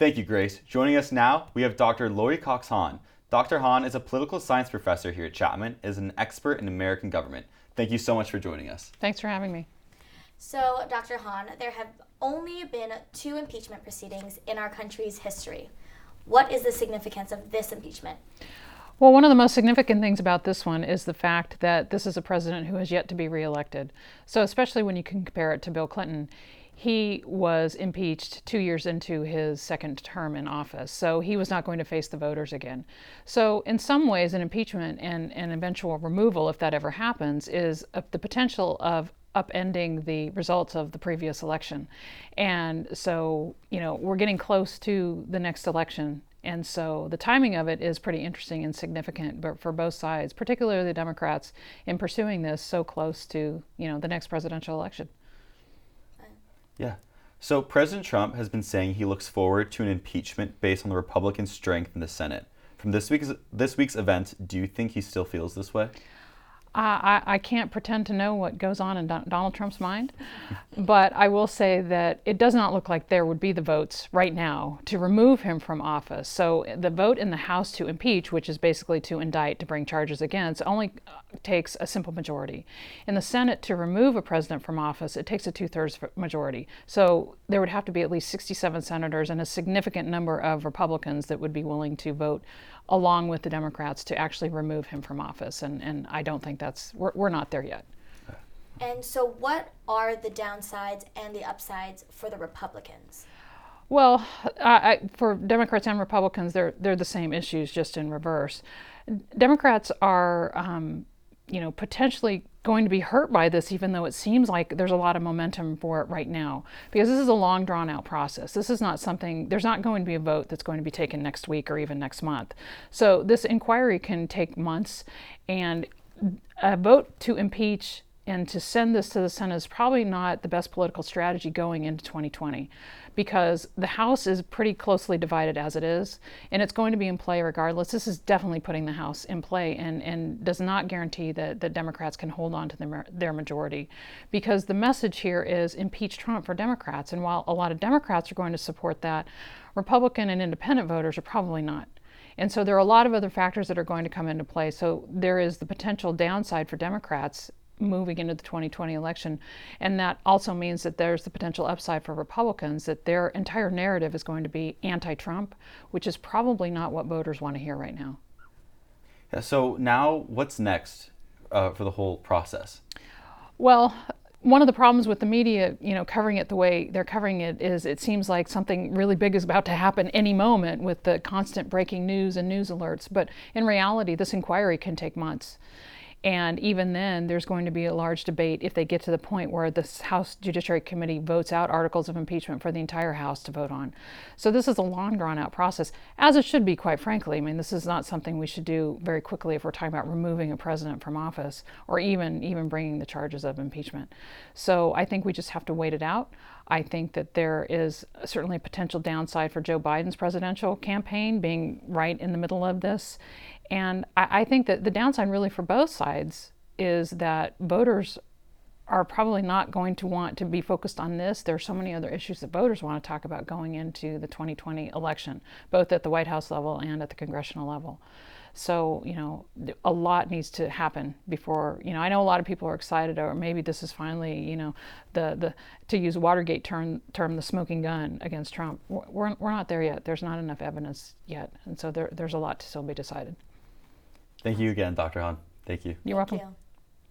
Thank you, Grace. Joining us now, we have Dr. Lori Cox Han. Dr. Han is a political science professor here at Chapman and is an expert in American government. Thank you so much for joining us. Thanks for having me. So, Dr. Han, there have only been 2 impeachment proceedings in our country's history. What is the significance of this impeachment? Well, one of the most significant things about this one is the fact that this is a president who has yet to be reelected. So especially when you can compare it to Bill Clinton, he was impeached 2 years into his second term in office. So he was not going to face the voters again. So in some ways, an impeachment and an eventual removal, if that ever happens, is the potential of upending the results of the previous election. And so, we're getting close to the next election. And so the timing of it is pretty interesting and significant, but for both sides, particularly the Democrats, in pursuing this so close to, the next presidential election. Yeah. So President Trump has been saying he looks forward to an impeachment based on the Republican strength in the Senate. From this week's event, do you think he still feels this way? I can't pretend to know what goes on in Donald Trump's mind, but I will say that it does not look like there would be the votes right now to remove him from office. So the vote in the House to impeach, which is basically to indict, to bring charges against, only takes a simple majority. In the Senate, to remove a president from office, it takes a 2/3 majority. So there would have to be at least 67 senators and a significant number of Republicans that would be willing to vote along with the Democrats to actually remove him from office. And I don't think we're not there yet. And so what are the downsides and the upsides for the Republicans? Well, for Democrats and Republicans, they're the same issues, just in reverse. Democrats are, potentially going to be hurt by this, even though it seems like there's a lot of momentum for it right now, because this is a long, drawn-out process. This is not something. There's not going to be a vote that's going to be taken next week or even next month. So this inquiry can take months, and a vote to impeach and to send this to the Senate is probably not the best political strategy going into 2020, because the House is pretty closely divided as it is, and it's going to be in play regardless. This is definitely putting the House in play and does not guarantee that the Democrats can hold on to their majority, because the message here is impeach Trump for Democrats. And while a lot of Democrats are going to support that, Republican and independent voters are probably not. And so there are a lot of other factors that are going to come into play. So there is the potential downside for Democrats moving into the 2020 election. And that also means that there's the potential upside for Republicans, that their entire narrative is going to be anti-Trump, which is probably not what voters want to hear right now. Yeah, so now what's next for the whole process? Well, one of the problems with the media, covering it the way they're covering it is it seems like something really big is about to happen any moment with the constant breaking news and news alerts. But in reality, this inquiry can take months. And even then, there's going to be a large debate if they get to the point where the House Judiciary Committee votes out articles of impeachment for the entire House to vote on. So this is a long, drawn-out process, as it should be, quite frankly. I mean, this is not something we should do very quickly if we're talking about removing a president from office or even bringing the charges of impeachment. So I think we just have to wait it out. I think that there is certainly a potential downside for Joe Biden's presidential campaign being right in the middle of this. And I think that the downside really for both sides is that voters are probably not going to want to be focused on this. There are so many other issues that voters want to talk about going into the 2020 election, both at the White House level and at the congressional level. So, a lot needs to happen before, I know a lot of people are excited, or maybe this is finally, the to use Watergate term, the smoking gun against Trump. We're not there yet. There's not enough evidence yet. And so there's a lot to still be decided. Thank you again, Dr. Han. Thank you. You're welcome. Thank you.